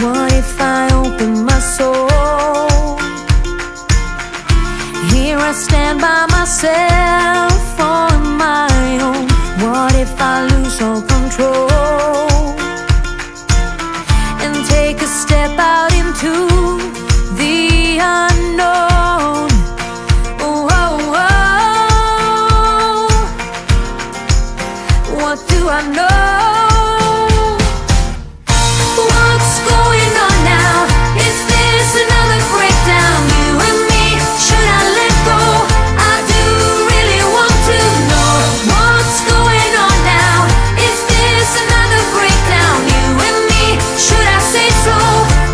What if I open my soul? Here I stand by myself on my own. What if I lose all control and take a step out into the unknown? Oh, oh, oh. What do I know? What's going on now? Is this another breakdown? You and me, should I let go? I do really want to know what's going on now. Is this another breakdown? You and me, should I say so?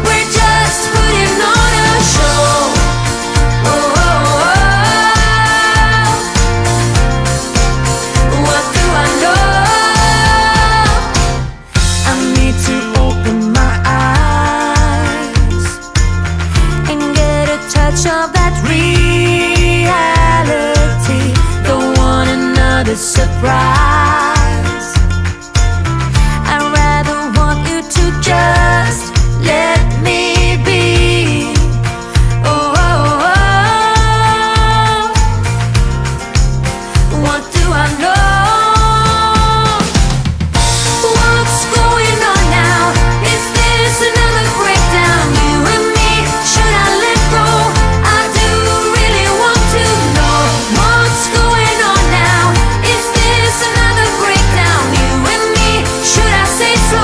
We're just putting on a show. Oh, oh, oh. What do I know? I need to open my eyes and get a touch of that reality. Don't want another surprise. I'd rather want you to just let me be. Oh, oh, oh. What do I know? What's going on now? Is this another breakdown? You and me, should I let go? I do really want to know what's going on now. Is this another breakdown? You and me, should I say so?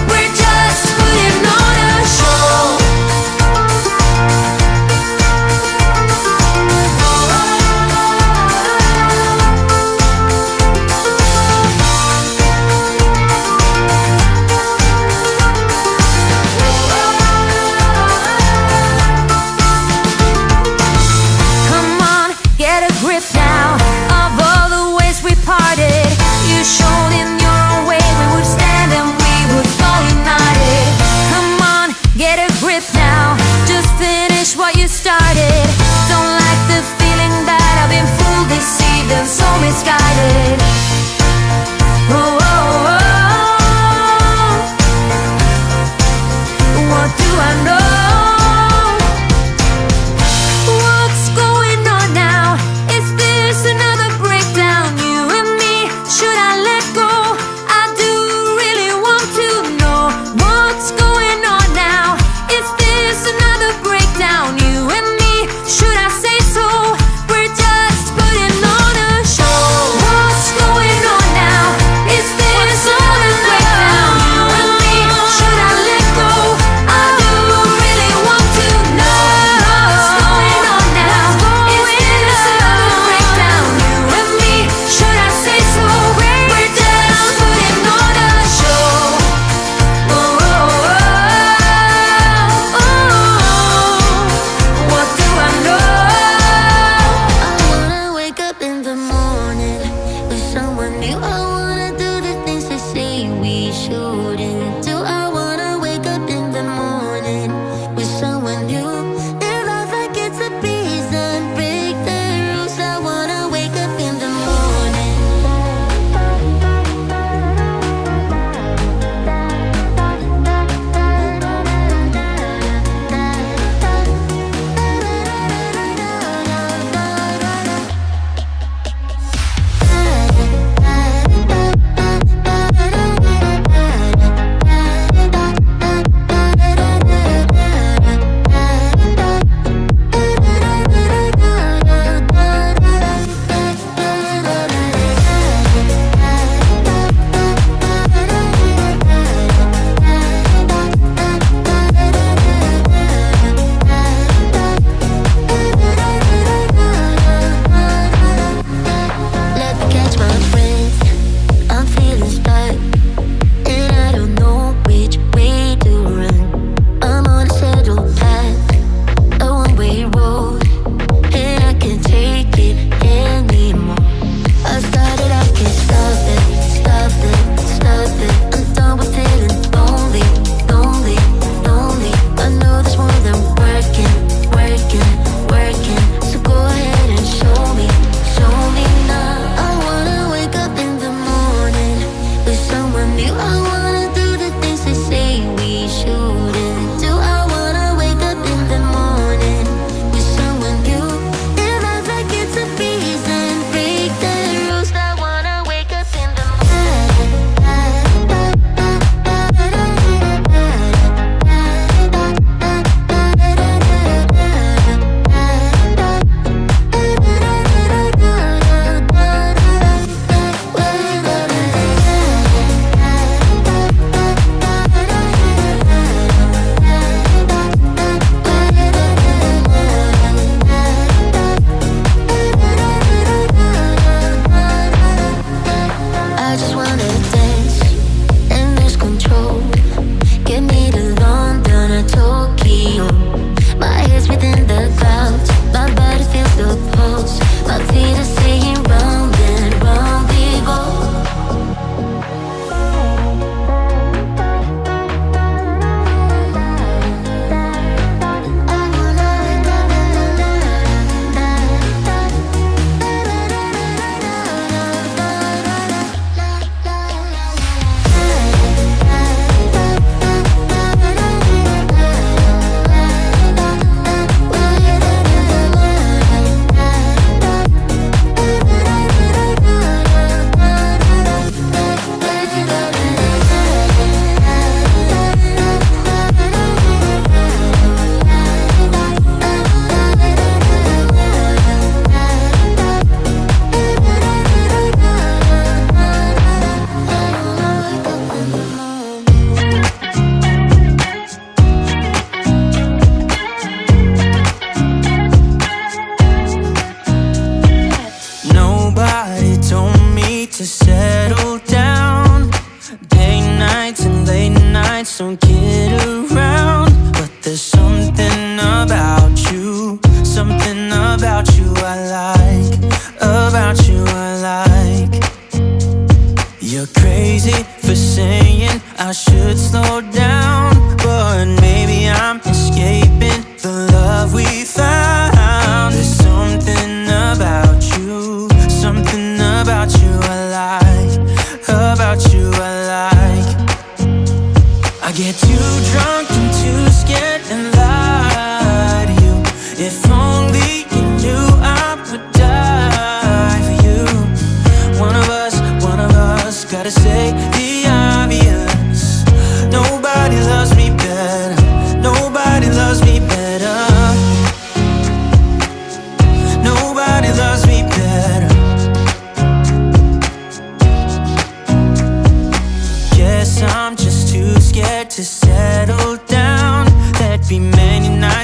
We're just putting on a show. Come on, get a grip now of all the ways we parted. You showed in your way we would stand and we would fall united. Come on, get a grip now. Just finish what you started. Don't like the feeling that I've been fooled, deceived, and so misguided. Oh, oh, oh. What do I know? What's going on now? Is this another breakdown? You and me, should I let go? I do really want to know what's going on now. Is this another breakdown? You and me, should I say so? We're just putting on a show. What's going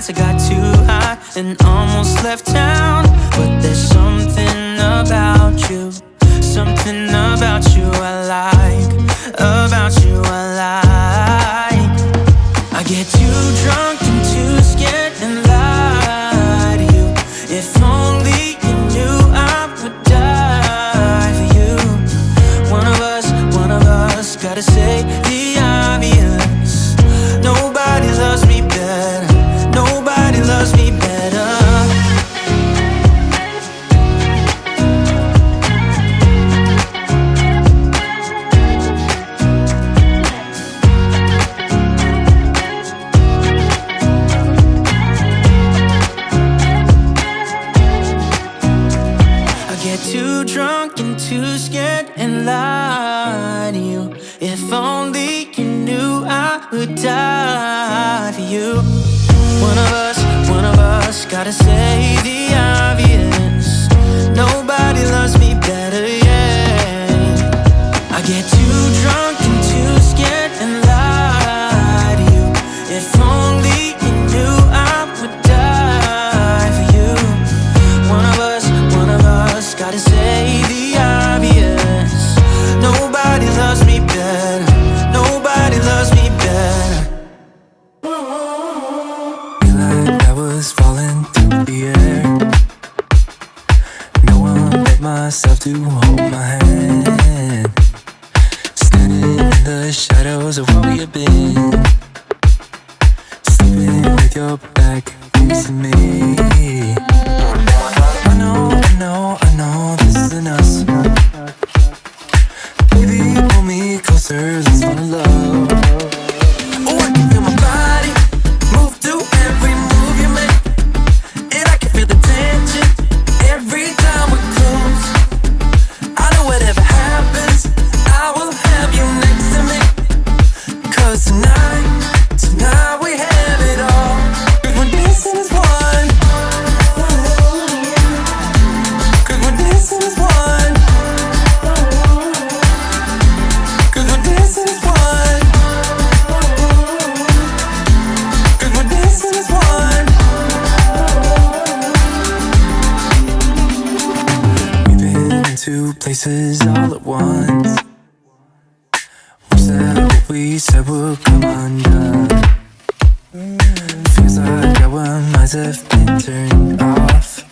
nights I got too high and almost left town. But there's something about you, something about you I like, about you I like. I get too drunk and too scared and lie to you. If only you knew I would die for you. One of us gotta say the obvious. Nobody loves me better, nobody loves me better. Too drunk and too scared and lie to you. If only you knew I would die for you. One of us gotta say the obvious. Nobody loves me better, yeah. I get too drunk and too scared and lie to you. If only you knew I would die for you. One of us gotta say the obvious. Nobody loves me better, nobody loves me better. Feel like I was falling through the air. No one but myself to hold my hand. Standing in the shadows of where we have been. Sleeping with your back facing me. I know this isn't us. Baby, pull me closer, let's fall in love. Oh, I can feel my body move to every move you make. And I can feel the tension every time we're close. I know whatever happens, I will have you next to me. 'Cause tonight we have it all. 'Cause we're dancing as one. Two places all at once. We said what we said would come undone. Feels like our minds have been turned off.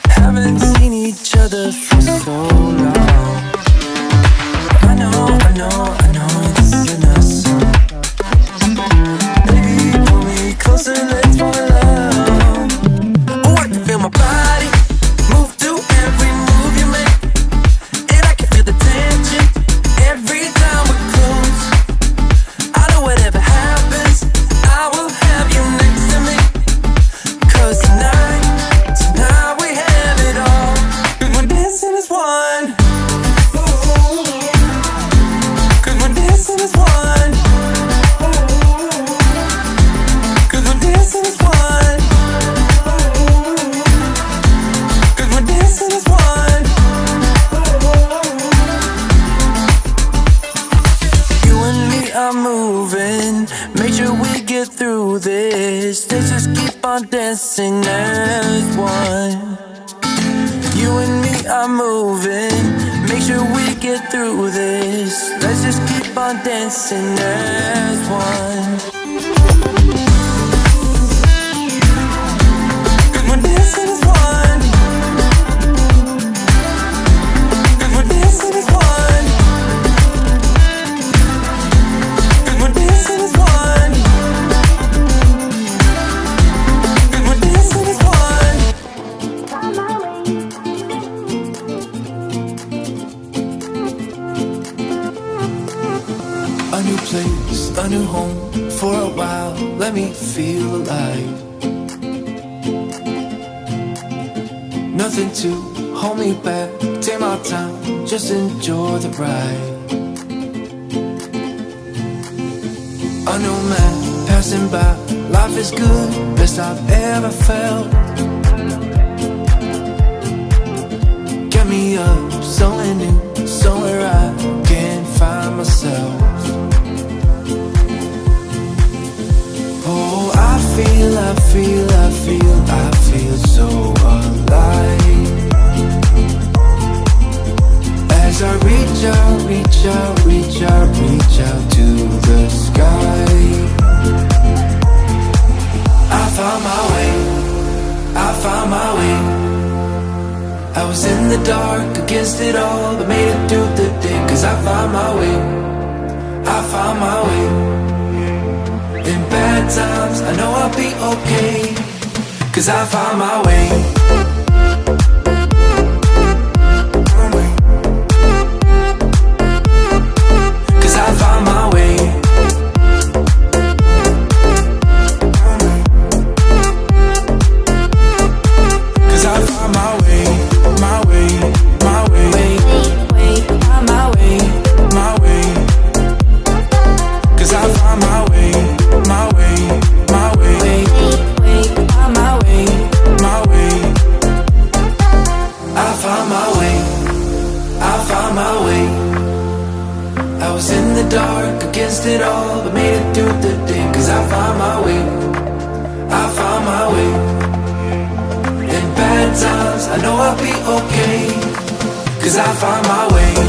Haven't seen each other for so long. I know this isn't us. Baby, pull me closer, let's fall in love. Oh, I can feel my body move to every move you make. And I can feel the tension every time we're close. I know whatever happens, I will have you next to me. 'Cause tonight we have it all. 'Cause we're dancing as one. 'Cause we're dancing as one. 'Cause we're dancing as one. 'Cause we're dancing as one. You and me are moving, make sure we get through this. Let's just keep on dancing as one. You and me are moving, make sure we get through this. Let's just keep on dancing as one. 'Cause we're dancing as one. 'Cause we're dancing as one. 'Cause we're dancing as one. 'Cause we're dancing as one. A new place, a new home. For a while, let me feel alive. Nothing to hold me back. Take my time, just enjoy the ride. A new man passing by. Life is good, best I've ever felt. Get me up, somewhere new, somewhere I can find myself. Oh, I feel so alive. As I reach out to the sky. I found my way. I was in the dark against it all, but made it through the day. Cause I found my way. In bad times, I know I'll be okay. Cause I found my way. Cause I found my way. Cause I found my way, my way, my way, my way, my way. Cause I found my way, my way, my way, my way, my way. I found my way, I found my way. I was in the dark against it all, but made it through the day. Cause I found my way, I found my way. In bad times, I know I'll be okay. Cause I found my way.